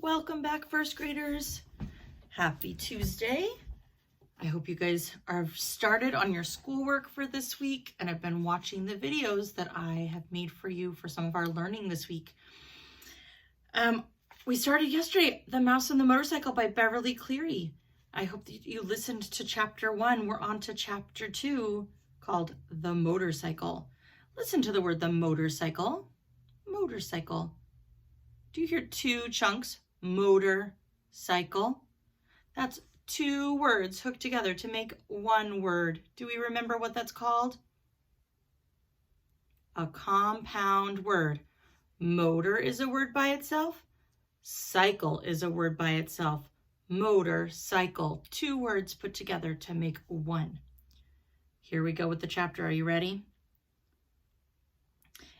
Welcome back, first graders. Happy Tuesday. I hope you guys are started on your schoolwork for this week and have been watching the videos that I have made for you for some of our learning this week. We started yesterday, The Mouse and the Motorcycle by Beverly Cleary. I hope that you listened to chapter 1. We're on to chapter 2 called The Motorcycle. Listen to the word the motorcycle. Motorcycle. Do you hear two chunks? Motor, cycle. That's two words hooked together to make one word. Do we remember what that's called? A compound word. Motor is a word by itself. Cycle is a word by itself. Motor, cycle. Two words put together to make one. Here we go with the chapter. Are you ready?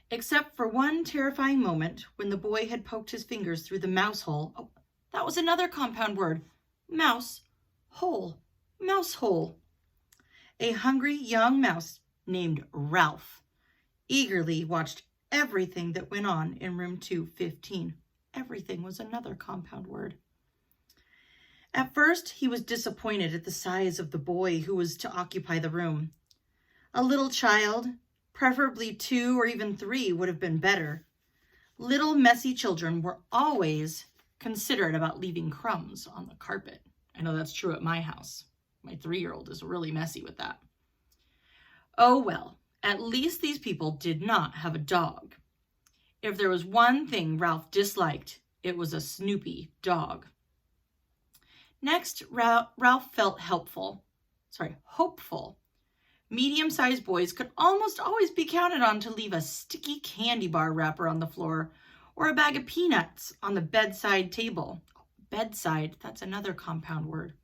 Except for one terrifying moment when the boy had poked his fingers through the mouse hole. Oh, that was another compound word. Mouse, hole, mouse hole. A hungry young mouse named Ralph eagerly watched everything that went on in room 215. Everything was another compound word. At first, he was disappointed at the size of the boy who was to occupy the room. A little child, preferably 2 or even 3, would have been better. Little messy children were always considerate about leaving crumbs on the carpet. I know that's true at my house. My 3-year-old is really messy with that. Oh well, at least these people did not have a dog. If there was one thing Ralph disliked, it was a Snoopy dog. Next, Ralph felt hopeful. Medium-sized boys could almost always be counted on to leave a sticky candy bar wrapper on the floor or a bag of peanuts on the bedside table. Bedside, that's another compound word.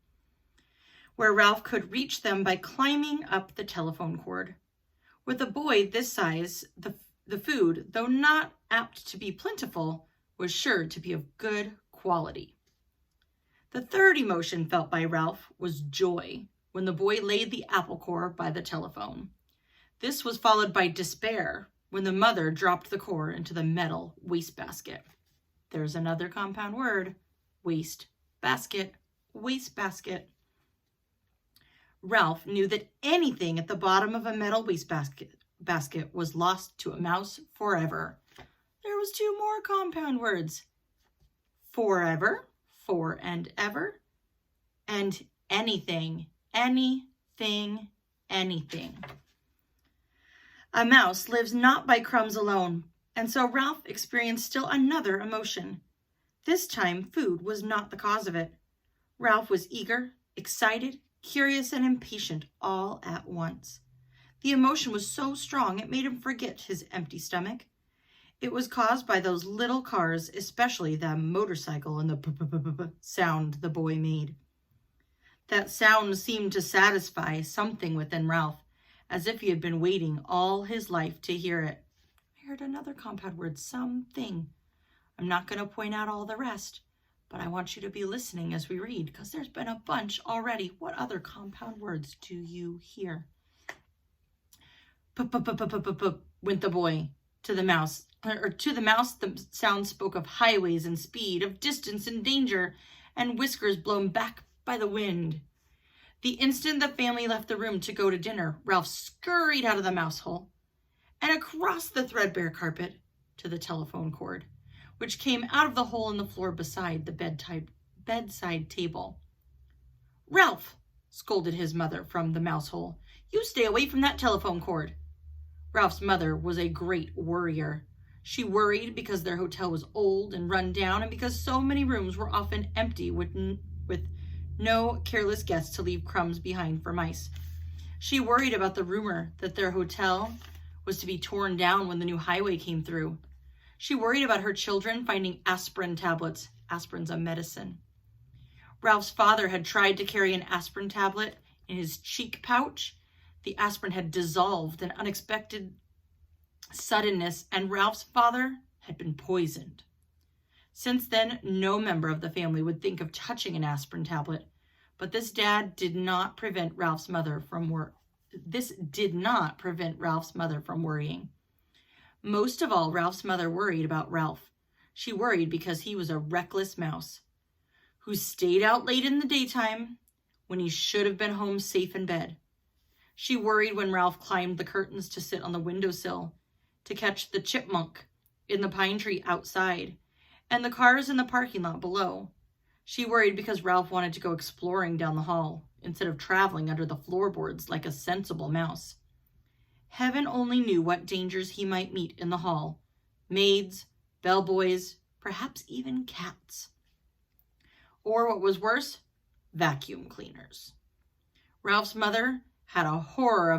Where Ralph could reach them by climbing up the telephone cord. With a boy this size, the food, though not apt to be plentiful, was sure to be of good quality. The third emotion felt by Ralph was joy when the boy laid the apple core by the telephone. This was followed by despair when the mother dropped the core into the metal wastebasket. There's another compound word, wastebasket, wastebasket. Ralph knew that anything at the bottom of a metal wastebasket was lost to a mouse forever. There was 2 more compound words. Forever, for and ever, and anything. Anything, anything. A mouse lives not by crumbs alone, and so Ralph experienced still another emotion. This time, food was not the cause of it. Ralph was eager, excited, curious, and impatient all at once. The emotion was so strong it made him forget his empty stomach. It was caused by those little cars, especially the motorcycle and the sound the boy made. That sound seemed to satisfy something within Ralph, as if he had been waiting all his life to hear it. I heard another compound word, something. I'm not going to point out all the rest, but I want you to be listening as we read, because there's been a bunch already. What other compound words do you hear? Went the boy to the mouse. To the mouse, the sound spoke of highways and speed, of distance and danger, and whiskers blown back by the wind. The instant the family left the room to go to dinner, Ralph scurried out of the mouse hole and across the threadbare carpet to the telephone cord, which came out of the hole in the floor beside the bedside table. Ralph, scolded his mother from the mouse hole, you stay away from that telephone cord. Ralph's mother was a great worrier. She worried because their hotel was old and run down and because so many rooms were often empty with no careless guests to leave crumbs behind for mice. She worried about the rumor that their hotel was to be torn down when the new highway came through. She worried about her children finding aspirin tablets. Aspirin's a medicine. Ralph's father had tried to carry an aspirin tablet in his cheek pouch. The aspirin had dissolved in unexpected suddenness, and Ralph's father had been poisoned. Since then, no member of the family would think of touching an aspirin tablet, but this did not prevent Ralph's mother from worrying. Most of all, Ralph's mother worried about Ralph. She worried because he was a reckless mouse who stayed out late in the daytime when he should have been home safe in bed. She worried when Ralph climbed the curtains to sit on the windowsill to catch the chipmunk in the pine tree outside and the cars in the parking lot below. She worried because Ralph wanted to go exploring down the hall instead of traveling under the floorboards like a sensible mouse. Heaven only knew what dangers he might meet in the hall. Maids, bellboys, perhaps even cats. Or what was worse, vacuum cleaners. Ralph's mother had a horror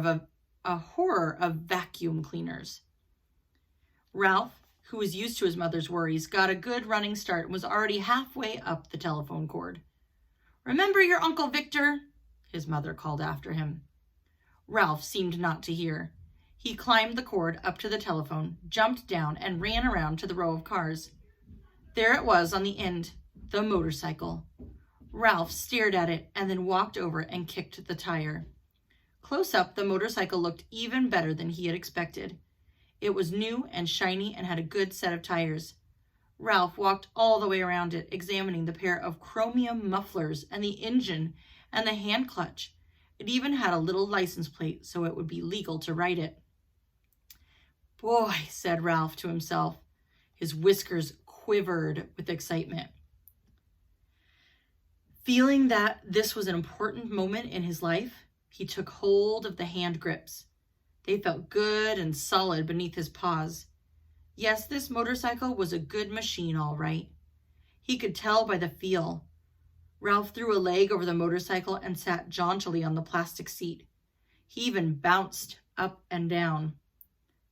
of vacuum cleaners. Ralph, who was used to his mother's worries, got a good running start and was already halfway up the telephone cord. "Remember your Uncle Victor?" his mother called after him. Ralph seemed not to hear. He climbed the cord up to the telephone, jumped down, and ran around to the row of cars. There it was on the end, the motorcycle. Ralph stared at it and then walked over and kicked the tire. Close up, the motorcycle looked even better than he had expected. It was new and shiny and had a good set of tires. Ralph walked all the way around it, examining the pair of chromium mufflers and the engine and the hand clutch. It even had a little license plate, so it would be legal to ride it. "Boy," said Ralph to himself. His whiskers quivered with excitement. Feeling that this was an important moment in his life, he took hold of the hand grips. They felt good and solid beneath his paws. Yes, this motorcycle was a good machine, all right. He could tell by the feel. Ralph threw a leg over the motorcycle and sat jauntily on the plastic seat. He even bounced up and down.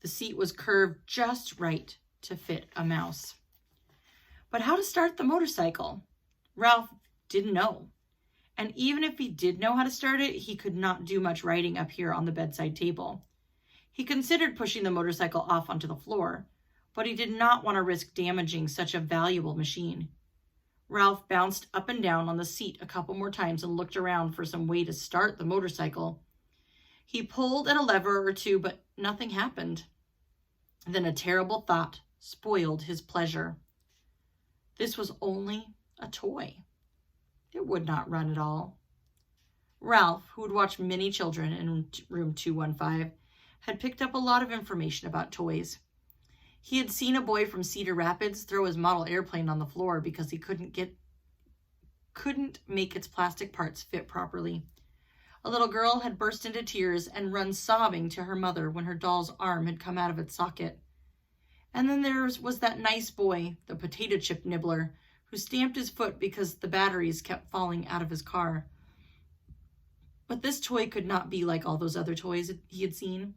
The seat was curved just right to fit a mouse. But how to start the motorcycle? Ralph didn't know. And even if he did know how to start it, he could not do much writing up here on the bedside table. He considered pushing the motorcycle off onto the floor, but he did not want to risk damaging such a valuable machine. Ralph bounced up and down on the seat a couple more times and looked around for some way to start the motorcycle. He pulled at a lever or two, but nothing happened. Then a terrible thought spoiled his pleasure. This was only a toy. It would not run at all. Ralph, who had watched many children in room 215, had picked up a lot of information about toys. He had seen a boy from Cedar Rapids throw his model airplane on the floor because he couldn't make its plastic parts fit properly. A little girl had burst into tears and run sobbing to her mother when her doll's arm had come out of its socket. And then there was that nice boy, the potato chip nibbler, who stamped his foot because the batteries kept falling out of his car. But this toy could not be like all those other toys he had seen.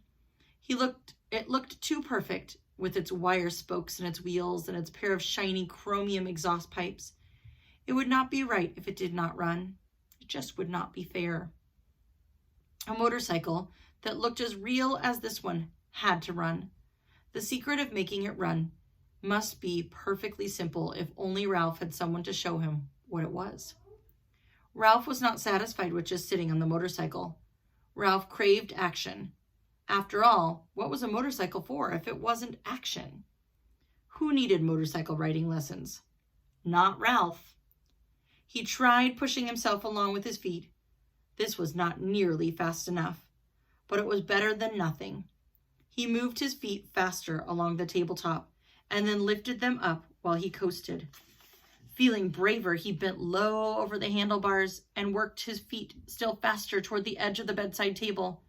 It looked too perfect, with its wire spokes and its wheels and its pair of shiny chromium exhaust pipes. It would not be right if it did not run. It just would not be fair. A motorcycle that looked as real as this one had to run. The secret of making it run must be perfectly simple if only Ralph had someone to show him what it was. Ralph was not satisfied with just sitting on the motorcycle. Ralph craved action. After all, what was a motorcycle for if it wasn't action? Who needed motorcycle riding lessons? Not Ralph. He tried pushing himself along with his feet. This was not nearly fast enough, but it was better than nothing. He moved his feet faster along the tabletop and then lifted them up while he coasted. Feeling braver, he bent low over the handlebars and worked his feet still faster toward the edge of the bedside table.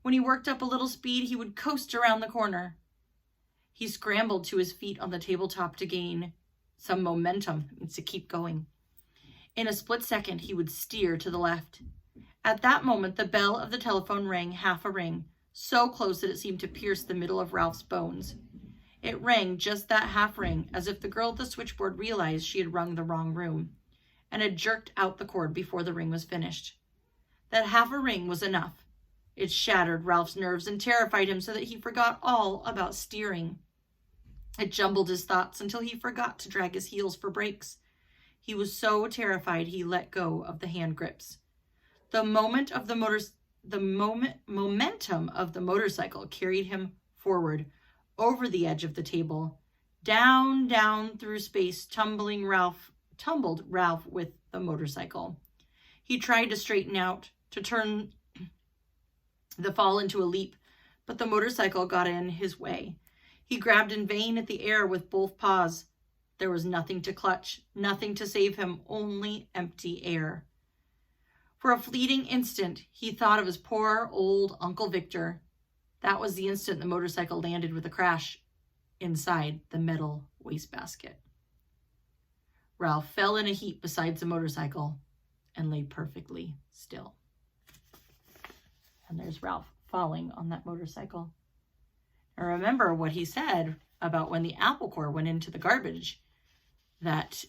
When he worked up a little speed, he would coast around the corner. He scrambled to his feet on the tabletop to gain some momentum and to keep going. In a split second, he would steer to the left. At that moment, the bell of the telephone rang half a ring, so close that it seemed to pierce the middle of Ralph's bones. It rang just that half ring, as if the girl at the switchboard realized she had rung the wrong room, and had jerked out the cord before the ring was finished. That half a ring was enough. It shattered Ralph's nerves and terrified him so that he forgot all about steering. It jumbled his thoughts until he forgot to drag his heels for brakes. He was so terrified he let go of the hand grips. The momentum of the motorcycle carried him forward, over the edge of the table, Down, down through space, tumbled Ralph with the motorcycle. He tried to straighten out, to turn the fall into a leap, but the motorcycle got in his way. He grabbed in vain at the air with both paws. There was nothing to clutch, nothing to save him, only empty air. For a fleeting instant, he thought of his poor old Uncle Victor. That was the instant the motorcycle landed with a crash inside the metal wastebasket. Ralph fell in a heap beside the motorcycle and lay perfectly still. And there's Ralph falling on that motorcycle. And remember what he said about when the apple core went into the garbage, that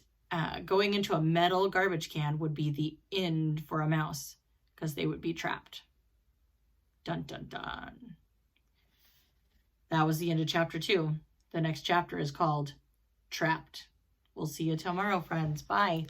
going into a metal garbage can would be the end for a mouse because they would be trapped. Dun, dun, dun. That was the end of chapter 2. The next chapter is called Trapped. We'll see you tomorrow, friends. Bye.